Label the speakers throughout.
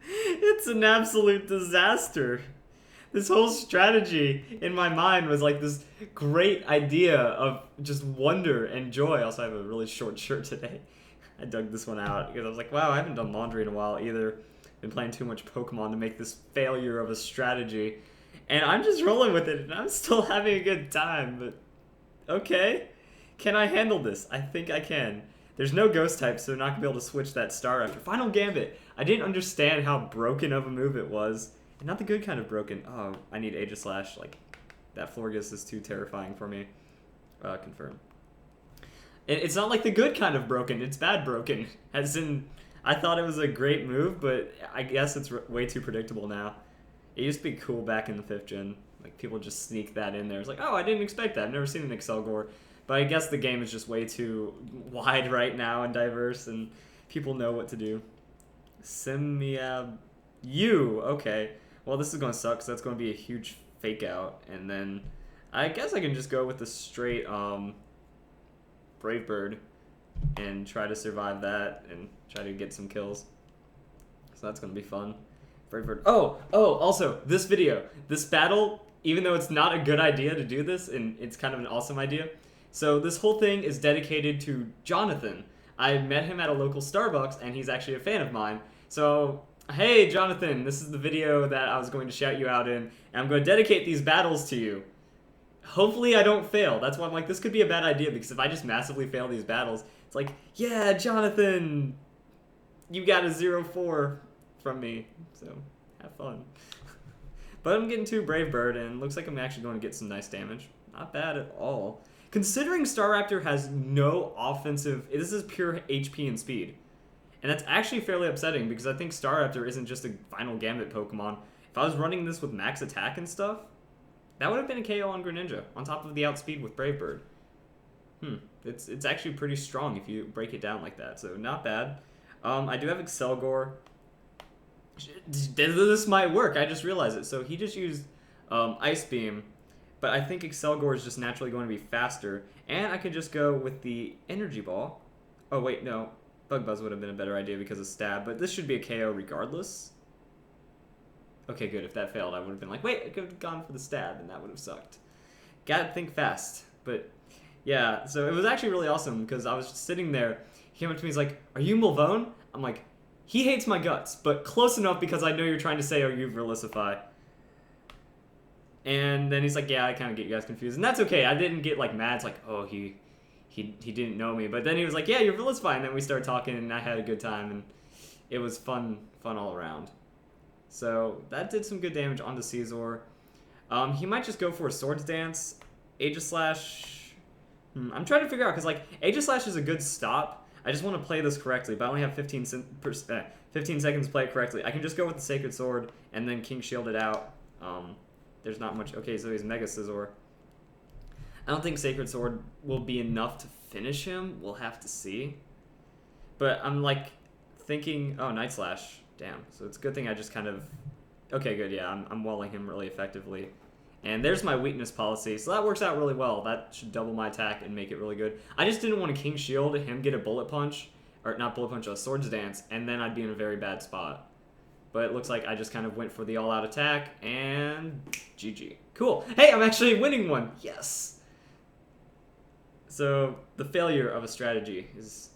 Speaker 1: It's an absolute disaster. This whole strategy in my mind was like this great idea of just wonder and joy. Also, I have a really short shirt today. I dug this one out because I was like, wow, I haven't done laundry in a while either. Been playing too much Pokemon to make this failure of a strategy. And I'm just rolling with it, and I'm still having a good time, but okay. Can I handle this? I think I can. There's no ghost type, so I'm not gonna be able to switch that star after. Final Gambit. I didn't understand how broken of a move it was. And not the good kind of broken. Oh, I need Aegislash. Like, that Florges is too terrifying for me. Confirm. It's not like the good kind of broken. It's bad broken. As in, I thought it was a great move, but I guess it's way too predictable now. It used to be cool back in the 5th gen. Like, people just sneak that in there. It's like, oh, I didn't expect that. I've never seen an Excelgor. But I guess the game is just way too wide right now and diverse, and people know what to do. Simiab... You! Okay. Well, this is going to suck, because that's going to be a huge fake out. And then I guess I can just go with the straight Brave Bird and try to survive that and try to get some kills. So that's going to be fun. Brave Bird. Also, this video. This battle, even though it's not a good idea to do this, and it's kind of an awesome idea. So this whole thing is dedicated to Jonathan. I met him at a local Starbucks, and he's actually a fan of mine. So, hey, Jonathan, this is the video that I was going to shout you out in, and I'm going to dedicate these battles to you. Hopefully I don't fail. That's why I'm like, this could be a bad idea, because if I just massively fail these battles, it's like, yeah, Jonathan, you got a 0-4 from me, so have fun. But I'm getting 2 Brave Bird, and looks like I'm actually going to get some nice damage. Not bad at all. Considering Staraptor has no offensive... This is pure HP and speed. And that's actually fairly upsetting, because I think Staraptor isn't just a Final Gambit Pokemon. If I was running this with max attack and stuff, that would have been a KO on Greninja, on top of the outspeed with Brave Bird. It's actually pretty strong if you break it down like that, so not bad. I do have Excelgor. This might work, I just realized it. So he just used Ice Beam, but I think Excelgor is just naturally going to be faster, and I could just go with the Energy Ball. Oh wait, no. Bug Buzz would have been a better idea because of Stab, but this should be a KO regardless. Okay, good. If that failed, I would have been like, wait, I could have gone for the Stab, and that would have sucked. Gotta think fast. But yeah, so it was actually really awesome because I was just sitting there. He came up to me, he's like, are you Mulvone? I'm like, he hates my guts, but close enough because I know you're trying to say, are you Verlicify? And then he's like, yeah, I kind of get you guys confused. And that's okay. I didn't get like mad. It's like, oh, he didn't know me. But then he was like, yeah, you're Verlicify. And then we started talking, and I had a good time, and it was fun all around. So that did some good damage onto Caesar. He might just go for a Swords Dance. Aegislash. I'm trying to figure out, because like Aegislash is a good stop. I just want to play this correctly, but I only have 15 seconds to play it correctly. I can just go with the Sacred Sword and then King Shield it out. There's not much. Okay, so he's Mega Scizor. I don't think Sacred Sword will be enough to finish him. We'll have to see. But I'm like thinking, oh, Night Slash. Damn. So it's a good thing I just kind of... Okay, good, yeah. I'm walling him really effectively. And there's my weakness policy. So that works out really well. That should double my attack and make it really good. I just didn't want to King Shield him get a Bullet Punch. Or not Bullet Punch, a Swords Dance. And then I'd be in a very bad spot. But it looks like I just kind of went for the all-out attack. And GG. Cool. Hey, I'm actually winning one. Yes. So the failure of a strategy is...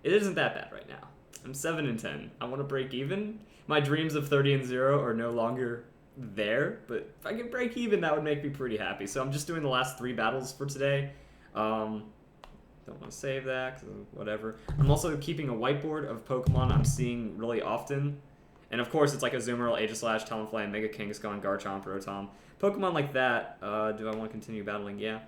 Speaker 1: It isn't that bad right now. I'm 7-10. I want to break even. My dreams of 30-0 are no longer there, but if I can break even, that would make me pretty happy. So I'm just doing the last 3 battles for today. Don't want to save that, cause whatever. I'm also keeping a whiteboard of Pokemon I'm seeing really often. And of course, it's like Azumarill, Aegislash, Talonflame, Mega Kangaskhan, Garchomp, Rotom. Pokemon like that. Do I want to continue battling? Yeah.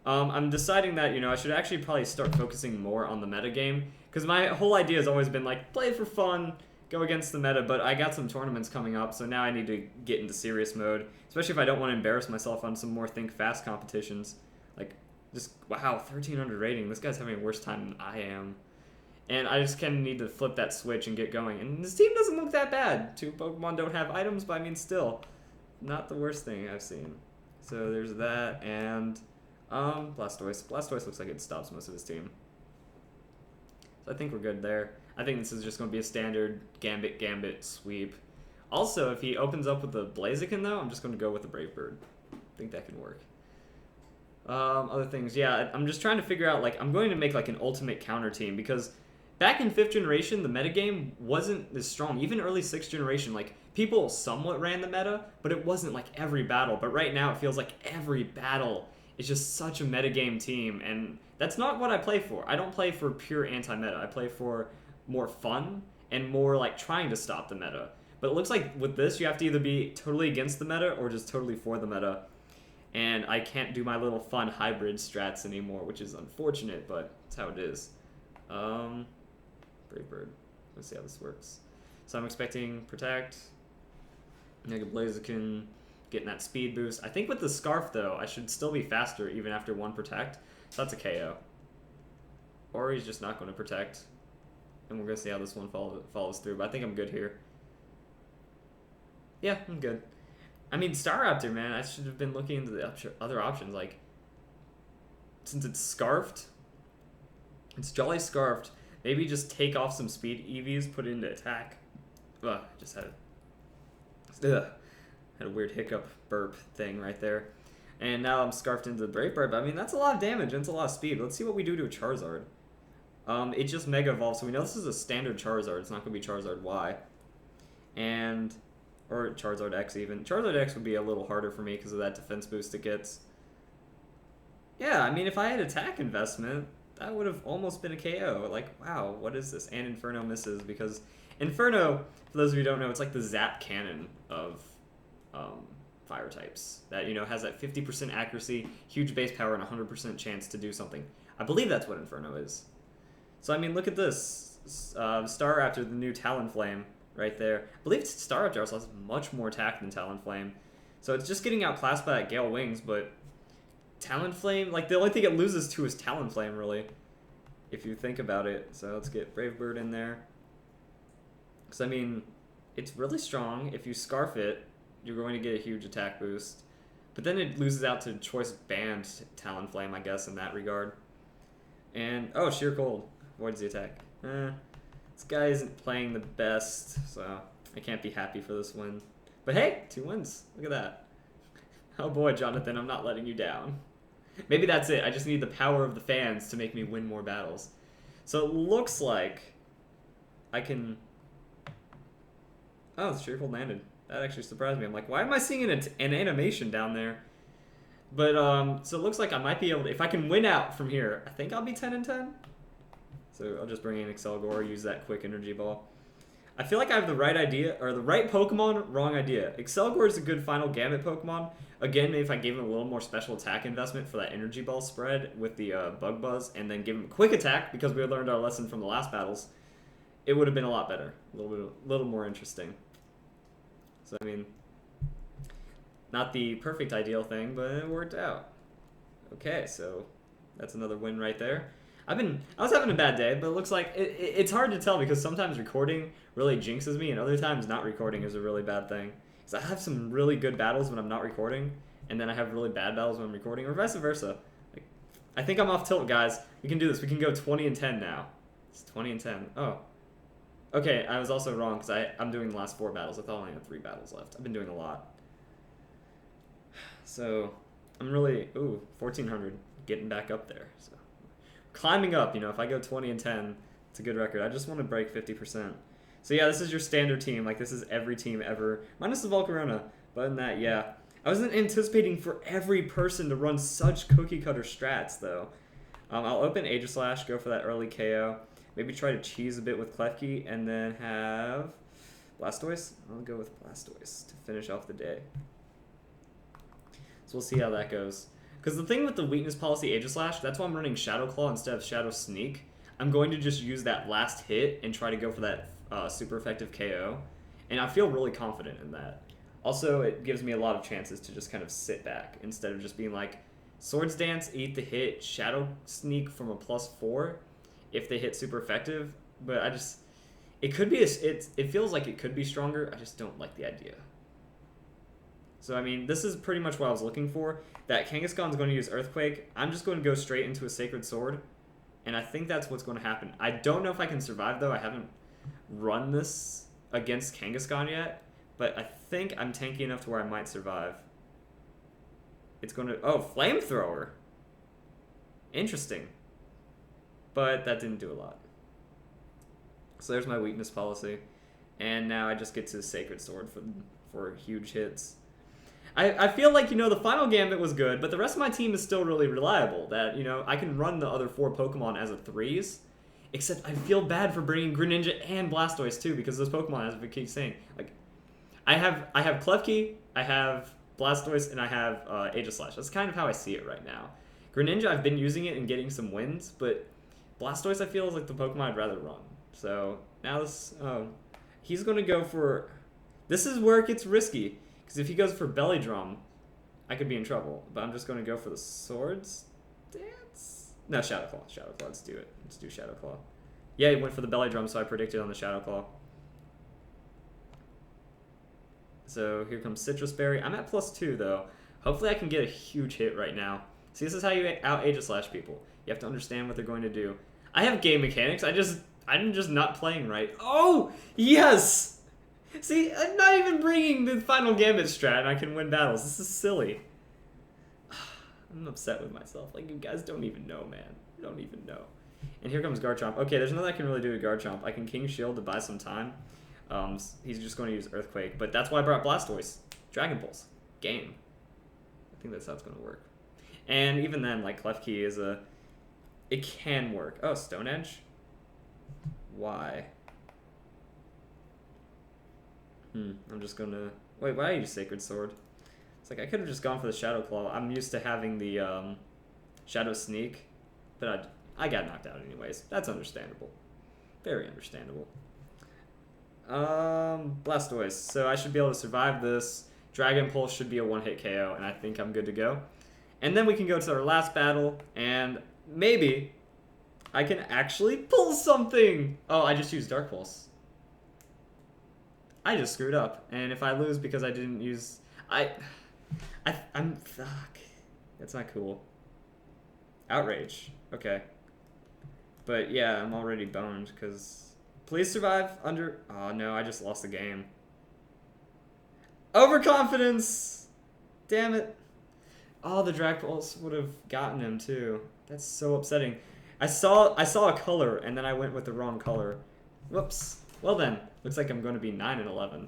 Speaker 1: I'm deciding that, I should actually probably start focusing more on the meta game. Because my whole idea has always been, like, play for fun, go against the meta, but I got some tournaments coming up, so now I need to get into serious mode. Especially if I don't want to embarrass myself on some more Think Fast competitions. Like, just, wow, 1300 rating. This guy's having a worse time than I am. And I just kind of need to flip that switch and get going. And this team doesn't look that bad. 2 Pokemon don't have items, but I mean, still, not the worst thing I've seen. So there's that, and... Blastoise. Blastoise looks like it stops most of his team. So I think we're good there. I think this is just going to be a standard Gambit sweep. Also, if he opens up with the Blaziken, though, I'm just going to go with the Brave Bird. I think that can work. Other things, yeah, I'm just trying to figure out, like, I'm going to make, like, an ultimate counter team, because back in 5th generation, the metagame wasn't as strong. Even early 6th generation, like, people somewhat ran the meta, but it wasn't, like, every battle. But right now, it feels like every battle is just such a metagame team, and that's not what I play for. I don't play for pure anti-meta. I play for more fun and more, like, trying to stop the meta. But it looks like with this, you have to either be totally against the meta or just totally for the meta. And I can't do my little fun hybrid strats anymore, which is unfortunate, but that's how it is. Brave Bird. Let's see how this works. So I'm expecting Protect, Mega Blaziken, getting that speed boost. I think with the Scarf, though, I should still be faster even after 1 Protect. So that's a KO. Or he's just not going to Protect. And we're going to see how this one follows through, but I think I'm good here. Yeah, I'm good. I mean, Staraptor, man, I should have been looking into the other options. Like, since it's Scarfed, it's Jolly Scarfed, maybe just take off some speed EVs, put it into attack. Ugh, just had a weird hiccup burp thing right there. And now I'm Scarfed into the Brave Bird, but I mean, that's a lot of damage and it's a lot of speed. Let's see what we do to a Charizard. It just Mega Evolves, so we know this is a standard Charizard. It's not going to be Charizard Y. Or Charizard X even. Charizard X would be a little harder for me because of that defense boost it gets. Yeah, I mean, if I had attack investment, that would have almost been a KO. Like, wow, what is this? And Inferno misses because Inferno, for those of you who don't know, it's like the Zap Cannon of fire types. That, you know, has that 50% accuracy, huge base power, and 100% chance to do something. I believe that's what Inferno is. So, I mean, look at this. Staraptor, the new Talonflame. Right there. I believe Staraptor also has much more attack than Talonflame. So it's just getting outclassed by that Gale Wings, but Talonflame, like the only thing it loses to is Talonflame, really, if you think about it. So let's get Brave Bird in there. Because, I mean, it's really strong. If you Scarf it, you're going to get a huge attack boost. But then it loses out to Choice Band Talonflame, I guess, in that regard. And, oh, Sheer Cold. Avoids the attack. This guy isn't playing the best, so I can't be happy for this win. But hey, 2 wins. Look at that. Oh boy, Jonathan, I'm not letting you down. Maybe that's it. I just need the power of the fans to make me win more battles. So it looks like I can... Oh, the Sheer Cold landed. That actually surprised me. I'm like, why am I seeing an animation down there? But, so it looks like I might be able to... If I can win out from here, I think I'll be 10-10. So I'll just bring in Excelgor, use that quick energy ball. I feel like I have the right idea, or the right Pokemon, wrong idea. Excelgor is a good final Gambit Pokemon. Again, maybe if I gave him a little more special attack investment for that energy ball spread with the Bug Buzz, and then give him a quick attack, because we learned our lesson from the last battles, it would have been a lot better. A little more interesting. So, I mean, not the perfect ideal thing, but it worked out. Okay, so that's another win right there. I was having a bad day, but it looks like it's hard to tell because sometimes recording really jinxes me, and other times not recording is a really bad thing. Because I have some really good battles when I'm not recording, and then I have really bad battles when I'm recording, or vice versa. Like, I think I'm off tilt, guys. We can do this. We can go 20-10 now. It's 20-10. Oh. Okay, I was also wrong because I'm doing the last 4 battles. I thought I only had 3 battles left. I've been doing a lot. So, I'm really... Ooh, 1,400. Getting back up there, so... Climbing up, you know, if I go 20-10, it's a good record. I just want to break 50%. So yeah, this is your standard team. Like, this is every team ever. Minus the Volcarona. But other than that, yeah. I wasn't anticipating for every person to run such cookie-cutter strats, though. I'll open Aegislash, go for that early KO. Maybe try to cheese a bit with Klefki, and then have Blastoise. I'll go with Blastoise to finish off the day. So we'll see how that goes. Because the thing with the weakness policy Aegislash, that's why I'm running Shadow Claw instead of Shadow Sneak. I'm going to just use that last hit and try to go for that super effective KO. And I feel really confident in that. Also, it gives me a lot of chances to just kind of sit back instead of just being like, Swords Dance, eat the hit, Shadow Sneak from a +4 if they hit super effective. But I just, it could be, it feels like it could be stronger. I just don't like the idea. So, I mean, this is pretty much what I was looking for. That Kangaskhan's going to use Earthquake. I'm just going to go straight into a Sacred Sword And I think that's what's going to happen. I don't know if I can survive, though. I haven't run this against Kangaskhan yet. But I think I'm tanky enough to where I might survive. It's going to... Oh, Flamethrower. Interesting. But that didn't do a lot. So there's my weakness policy. And now I just get to Sacred Sword for huge hits. I feel like, the final Gambit was good, but the rest of my team is still really reliable. That, I can run the other 4 Pokemon as a 3s. Except I feel bad for bringing Greninja and Blastoise, too, because those Pokemon, as we keep saying, like, I have Klefki, I have Blastoise, and I have Aegislash. That's kind of how I see it right now. Greninja, I've been using it and getting some wins, but Blastoise, I feel, is like the Pokemon I'd rather run. So, now this... he's going to go for... This is where it gets risky. Because if he goes for Belly Drum, I could be in trouble. But I'm just going to go for the Swords Dance? No, Shadow Claw. Shadow Claw. Let's do it. Let's do Shadow Claw. Yeah, he went for the Belly Drum, so I predicted on the Shadow Claw. So here comes Citrus Berry. I'm at +2, though. Hopefully I can get a huge hit right now. See, this is how you out Aegislash people. You have to understand what they're going to do. I have game mechanics. I'm just not playing right. Oh, yes! See, I'm not even bringing the final Gambit strat and I can win battles. This is silly. I'm upset with myself. Like, you guys don't even know, man. You don't even know. And here comes Garchomp. Okay, there's nothing I can really do to Garchomp. I can King Shield to buy some time. He's just going to use Earthquake. But that's why I brought Blastoise. Dragon Pulse. Game. I think that's how it's going to work. And even then, like, Klefki is a... It can work. Oh, Stone Edge? Why? I'm just gonna... Wait, why did I use Sacred Sword? It's like, I could have just gone for the Shadow Claw. I'm used to having the Shadow Sneak, but I got knocked out anyways. That's understandable. Very understandable. Blastoise. So I should be able to survive this. Dragon Pulse should be a one-hit KO, and I think I'm good to go. And then we can go to our last battle, and maybe I can actually pull something! Oh, I just used Dark Pulse. I just screwed up, and if I lose because I didn't use... I'm... Fuck. That's not cool. Outrage. Okay. But yeah, I'm already boned, because... Please survive under... Oh no, I just lost the game. Overconfidence! Damn it. Oh, the Drag Pulse would have gotten him, too. That's so upsetting. I saw a color, and then I went with the wrong color. Whoops. Well then, looks like I'm going to be 9 and 11.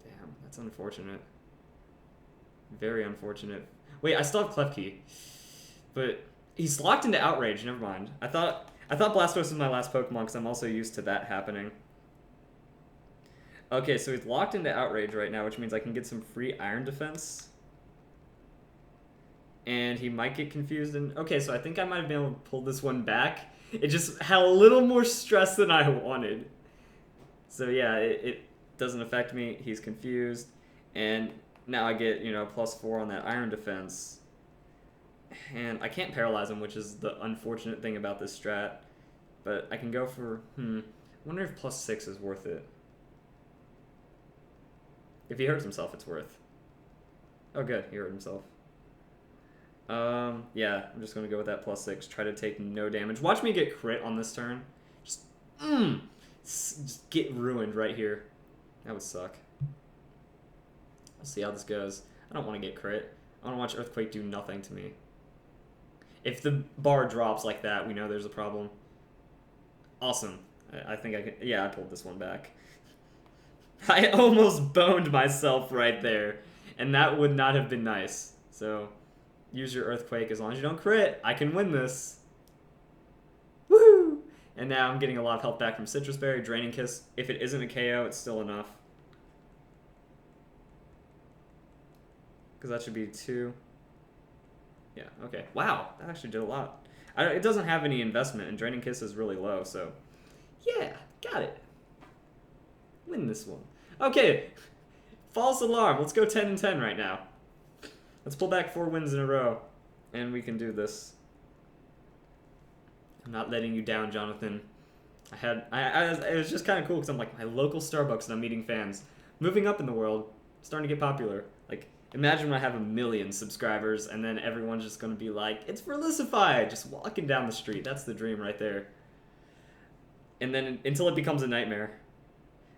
Speaker 1: Damn, that's unfortunate. Very unfortunate. Wait, I still have Klefki. But he's locked into Outrage, never mind. I thought Blastoise was my last Pokemon because I'm also used to that happening. Okay, so he's locked into Outrage right now, which means I can get some free Iron Defense. And he might get confused and... Okay, so I think I might have been able to pull this one back. It just had a little more stress than I wanted. So yeah, it doesn't affect me. He's confused. And now I get, +4 on that Iron Defense. And I can't paralyze him, which is the unfortunate thing about this strat. But I can go for... I wonder if +6 is worth it. If he hurts himself, it's worth. Oh good, he hurt himself. Yeah, I'm just going to go with that +6. Try to take no damage. Watch me get crit on this turn. Just get ruined right here. That would suck. We'll see how this goes. I don't want to get crit. I want to watch Earthquake do nothing to me. If the bar drops like that, we know there's a problem. Awesome. I think I can... Yeah, I pulled this one back. I almost boned myself right there. And that would not have been nice. So... Use your Earthquake as long as you don't crit. I can win this. Woohoo! And now I'm getting a lot of health back from Citrus Berry. Draining Kiss. If it isn't a KO, it's still enough. Because that should be 2. Yeah, okay. Wow, that actually did a lot. It doesn't have any investment, and Draining Kiss is really low, so... Yeah, got it. Win this one. Okay, false alarm. Let's go 10 and 10 right now. Let's pull back 4 wins in a row, and we can do this. I'm not letting you down, Jonathan. It was just kind of cool because I'm like, my local Starbucks and I'm meeting fans. Moving up in the world, starting to get popular. Like, Imagine when I have 1,000,000 subscribers and then everyone's just gonna be like, it's Verlisify, just walking down the street. That's the dream right there. And then until it becomes a nightmare.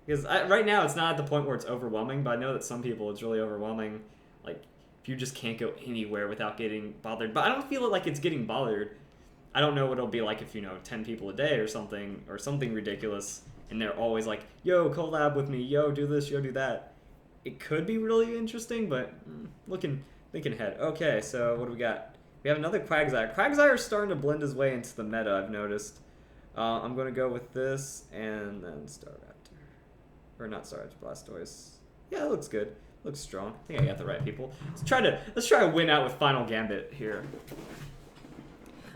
Speaker 1: Because right now it's not at the point where it's overwhelming, but I know that some people it's really overwhelming. Like, if you just can't go anywhere without getting bothered. But I don't feel like it's getting bothered. I don't know what it'll be like if, 10 people a day or something ridiculous. And they're always like, yo, collab with me, yo, do this, yo, do that. It could be really interesting, but thinking ahead. Okay, so what do we got? We have another Quagsire. Quagsire's starting to blend his way into the meta, I've noticed. I'm going to go with this and then Staraptor. Or not Staraptor, Blastoise. Yeah, it looks good. Looks strong. I think I got the right people. Let's try to win out with Final Gambit here.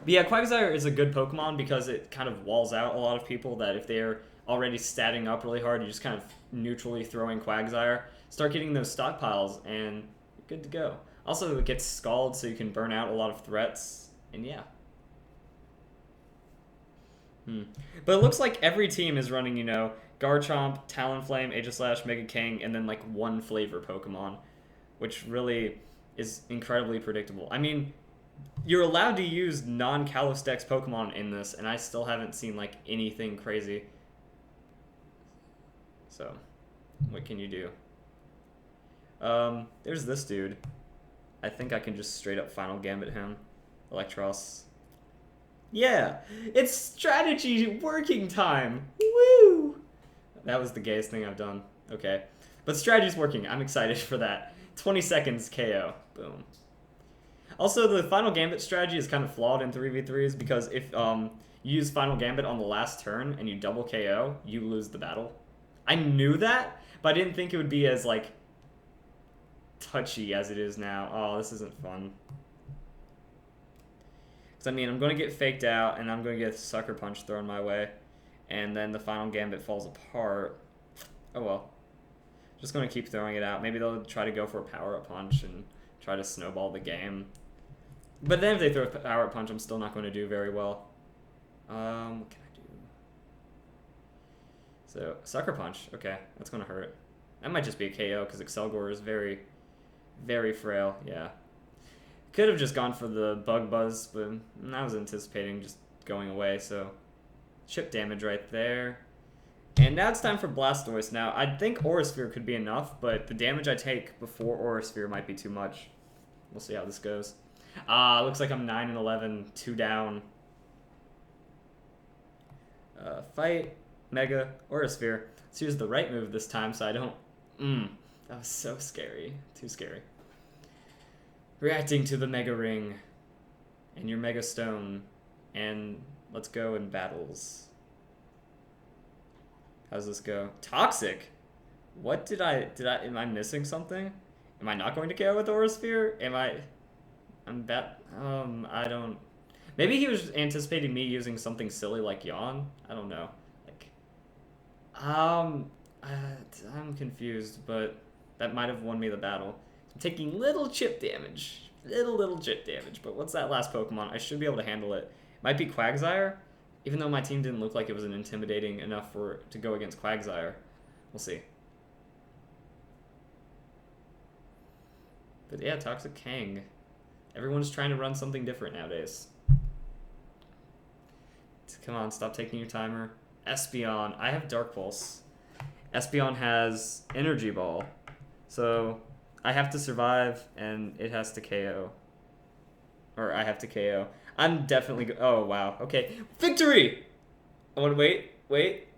Speaker 1: But yeah, Quagsire is a good Pokemon because it kind of walls out a lot of people that if they're already statting up really hard, you just kind of neutrally throw in Quagsire, start getting those stockpiles, and you're good to go. Also, it gets Scald, so you can burn out a lot of threats, and yeah. But it looks like every team is running, Garchomp, Talonflame, Aegislash, Mega King, and then like one flavor Pokemon, which really is incredibly predictable. I mean, you're allowed to use non-Kalos Dex Pokemon in this, and I still haven't seen like anything crazy. So, what can you do? There's this dude. I think I can just straight up Final Gambit him. Electros. Yeah, it's strategy working time. Woo! That was the gayest thing I've done. Okay. But strategy's working. I'm excited for that. 20 seconds KO. Boom. Also, the Final Gambit strategy is kind of flawed in 3v3s because if you use Final Gambit on the last turn and you double KO, you lose the battle. I knew that, but I didn't think it would be as, like, touchy as it is now. Oh, this isn't fun. Because, I mean, I'm going to get faked out, and I'm going to get Sucker Punch thrown my way. And then the Final Gambit falls apart. Oh, well. Just going to keep throwing it out. Maybe they'll try to go for a Power-Up Punch and try to snowball the game. But then if they throw a Power-Up Punch, I'm still not going to do very well. What can I do? So, Sucker Punch. Okay, that's going to hurt. That might just be a KO, because Excelgor is very, very frail. Yeah. Could have just gone for the Bug Buzz, but I was anticipating just going away, so chip damage right there. And now it's time for Blastoise. Now, I think Aura Sphere could be enough, but the damage I take before Aura Sphere might be too much. We'll see how this goes. Looks like I'm 9-11, 2 down. Fight, Mega, Aura Sphere. Let's use the right move this time so I don't... that was so scary. Too scary. Reacting to the Mega Ring and your Mega Stone, and let's go in battles. How's this go? Toxic? What am I missing something? Am I not going to KO with Aura Sphere? I don't, maybe he was anticipating me using something silly like Yawn? I don't know. I'm confused, but that might have won me the battle. I'm taking little chip damage. Little chip damage. But what's that last Pokemon? I should be able to handle it. Might be Quagsire, even though my team didn't look like it was intimidating enough to go against Quagsire. We'll see. But yeah, Toxic Kang. Everyone's trying to run something different nowadays. Come on, stop taking your timer. Espeon. I have Dark Pulse. Espeon has Energy Ball. So I have to survive, and it has to KO. Or I have to KO. I'm definitely oh, wow. Okay. Victory! I want to wait.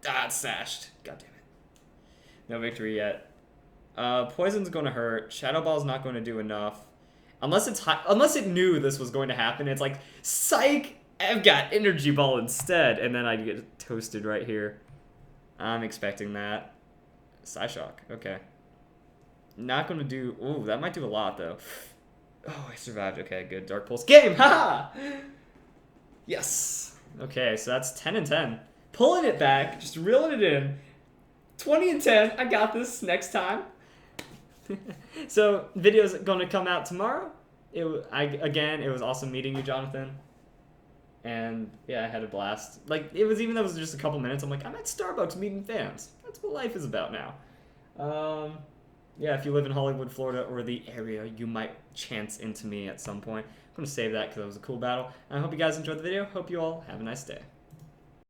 Speaker 1: It's sashed. God damn it. No victory yet. Poison's going to hurt. Shadow Ball's not going to do enough. Unless it knew this was going to happen. It's like, psych! I've got Energy Ball instead. And then I get toasted right here. I'm expecting that. Psyshock. Okay. Not going to do... Ooh, that might do a lot, though. Oh, I survived. Okay, good. Dark Pulse. Game! Ha! Yes! Okay, so that's 10-10. Pulling it back. Just reeling it in. 20-10. I got this next time. So, video's going to come out tomorrow. It was awesome meeting you, Jonathan. And, yeah, I had a blast. Like, even though it was just a couple minutes, I'm like, I'm at Starbucks meeting fans. That's what life is about now. yeah, if you live in Hollywood, Florida, or the area, you might chance into me at some point. I'm going to save that because it was a cool battle. And I hope you guys enjoyed the video. Hope you all have a nice day.